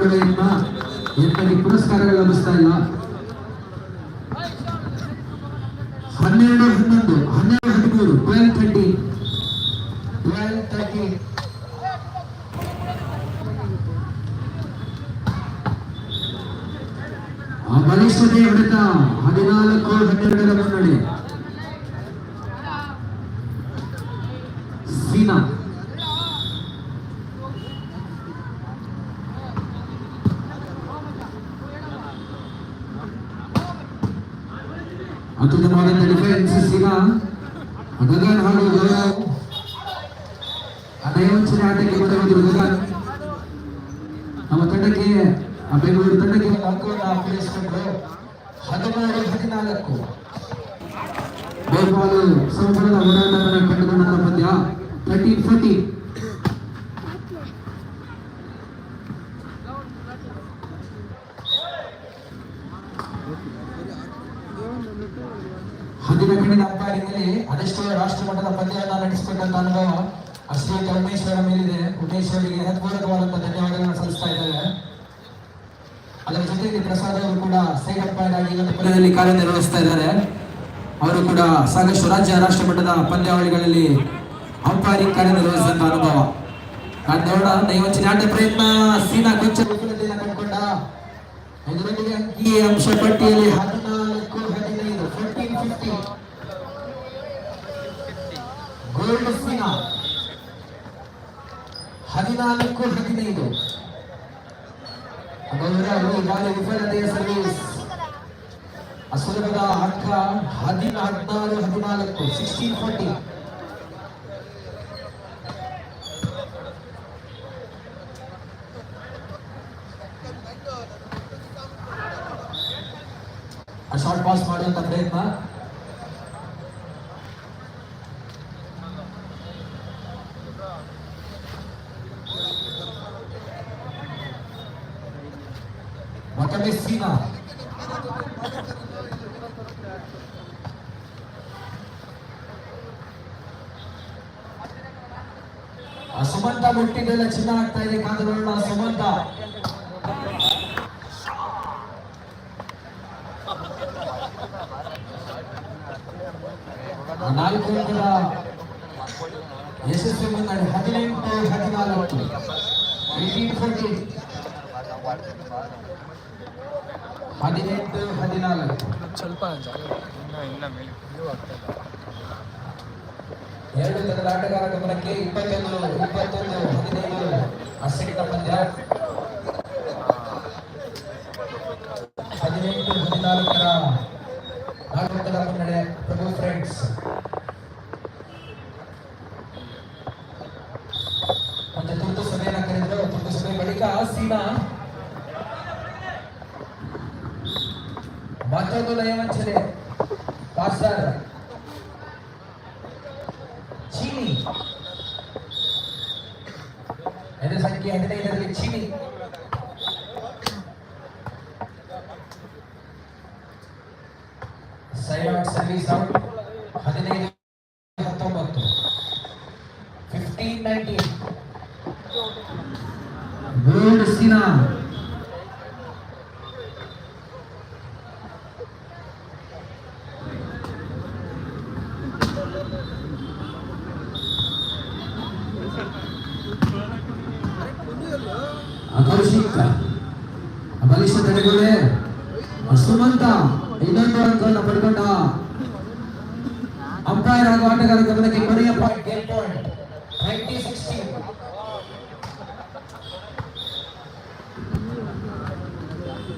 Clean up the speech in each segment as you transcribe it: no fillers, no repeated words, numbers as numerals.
ಮಾಡುವೆಯನ್ನ ಎಂತಲ್ಲಿ ಪುರಸ್ಕಾರಗಳು ಲಭಿಸ್ತಾ ಇಲ್ಲ. 12-11 12-13 12-13 ಬಲಿಷ್ಠತೆ ಹೊಡೆತ 14-12 ಮುನ್ನಡೆ. ಸೀನಾ ಅತ್ಯುತ್ತಮವಾದಂಥ ಡಿಫೆನ್ಸ್. ಸೀನಾ ಗಗನ್ ಹಾಗೂ ಗೌರವ್ ದೈವಂಚನೆ ಆಟಕ್ಕೆ ಬರುವುದು. ಗಗನ್ ನಮ್ಮ ತಂಡಕ್ಕೆ ಬೆಂಗಳೂರು ತಂಡಕ್ಕೆ ಅಂಕವನ್ನು ಪೂರೈಸಿಕೊಂಡರು. 13-14 ಬಹುಪಾಲು ಸಂಪೂರ್ಣ ಹೋರಾಟವನ್ನು ಕಂಡುಕೊಂಡಂತ ಪಂದ್ಯ. 13-14 ಹದಿನ ಕಣ್ಣಿನ ಅಂಪಾಯರಿಂದಲೇ ಅದೆಷ್ಟೋ ರಾಷ್ಟ್ರ ಮಟ್ಟದ ಪಂದ್ಯವನ್ನು ನಡೆಸಿಕೊಂಡಂತ ಅನುಭವ ಶ್ರೀಯುತ ಉಮೇಶ್ ಅವರ ಮೇಲಿದೆ. ಉಮೇಶ್ ಅವರಿಗೆ ಹೃತ್ಪೂರ್ವಕವಾದಂತಹ ಧನ್ಯವಾದಗಳನ್ನು ಸಲ್ಲಿಸ್ತಾ ಇದ್ದಾರೆ. ಅದರ ಜೊತೆಗೆ ಪ್ರಸಾದ್ ಅವರು ಕೂಡ ಸೈಡ್ ಅಂಪೈರ್ ಆಗಿ ಇವತ್ತು ಪಂದ್ಯದಲ್ಲಿ ಕಾರ್ಯನಿರ್ವಹಿಸ್ತಾ ಇದ್ದಾರೆ. ಅವರು ಕೂಡ ಸಾಕಷ್ಟು ರಾಜ್ಯ ರಾಷ್ಟ್ರ ಮಟ್ಟದ ಪಂದ್ಯಾವಳಿಗಳಲ್ಲಿ ಅಂಪೈರಿಂಗ್ ಕಾರ್ಯನಿರ್ವಹಿಸಿದಂತ ಅನುಭವ. ನೋಡ ದೈವಂಚನೆ ಆಟ ಪ್ರಯತ್ನ. ಸೀನಾ ಕೊಂಚ ವಿಫಲತೆಯನ್ನು ಕಂಡುಕೊಂಡ. ಇದರೊಂದಿಗೆ ಅಂಕಿ ಅಂಶ ಪಟ್ಟಿಯಲ್ಲಿ 14-15 14-15 ಗೋಲ್ಡ್ ಸೀನಾ. 14-15 ಈಗಾಗಲೇ ವಿಫಲತೆಯ ಸರ್ವಿಸ್. ಅಸುಲಭದ ಅಂಕ 16-14 16-14 ಶಾರ್ಟ್ ಪಾಸ್ ಮಾಡುವಂತ ಪ್ರಯತ್ನ. ಮತ್ತೊಮ್ಮೆ ಸೀನಾ. ಸುಮಂತ ಮುಟ್ಟಿದ್ದೆಲ್ಲ ಚಿನ್ನ ಆಗ್ತಾ ಇದೆ. ಕಾದು ನೋಡೋಣ. ಸುಮಂತ ನಾಲ್ಕು ಅಂಕದ ಯಶಸ್ವಿ ಮುನ್ನಡೆ. 18-14 18-14 18-14 ಸ್ವಲ್ಪ ಎರಡು ತಂಡದ ಆಟಗಾರ ಗಮನಕ್ಕೆ. 21-15 ಅಸೆಟ್ ಪಂದ್ಯ. 18-14 4 ಅಂಕದ ಮುನ್ನಡೆ ಪ್ರಭು ಫ್ರೆಂಡ್ಸ್. ಒಂದು ತುರ್ತು ಸಭೆಯನ್ನು ಕರೆದರು. ತುರ್ತು ಸಭೆ ಬಳಿಕ ಸೀನಾ ಮತ್ತೊಂದು ನಯವಂಚನೆ. ಪಾಸ್ಟರ್ ಚೀನಿ ಎದು ಸಂಖ್ಯೆ 15ರಲ್ಲಿ ಚೀನಿ. Side out service out. 15-19 15-19 ಗೋಲ್ಡ್ ಸೀನಾ. ಕೌಶಿಕ್ ಬಲಿಷ್ಠ ತಡೆಗೋಡೆ. ಸುಮಂತ ಇನ್ನೊಂದು ಅಂಕವನ್ನು ಪಡ್ಕೊಂಡ. ಅಂಪೈರ್ ಹಾಗೂ ಆಟಗಾರ ಗಮನಕ್ಕೆ. ಕೊನೆಯ point 20-16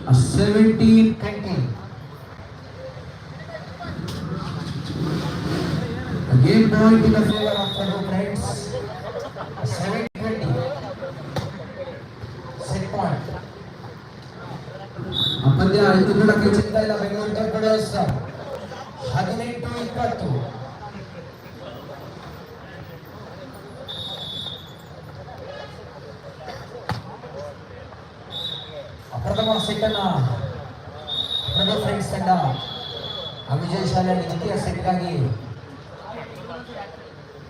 17-20 game point in the favor of the friends. 7-20 set point. ಪಂದ್ಯ ಇದು ಕೂಡ ಕೈ ಚಿಂತ ಇಲ್ಲ. ಬೆಂಗಳೂರು ಟರ್ಪಡೋಸ್ 18-20 ಪ್ರಥಮ ಸೆಟ್ಟನ್ನ ಪ್ರಭು ಫ್ರೆಂಡ್ಸ್ ತಂಡ ವಿಜಯಶಾಲಿಯಾಗಿ ದ್ವಿತೀಯ ಸೆಟ್ಗಾಗಿ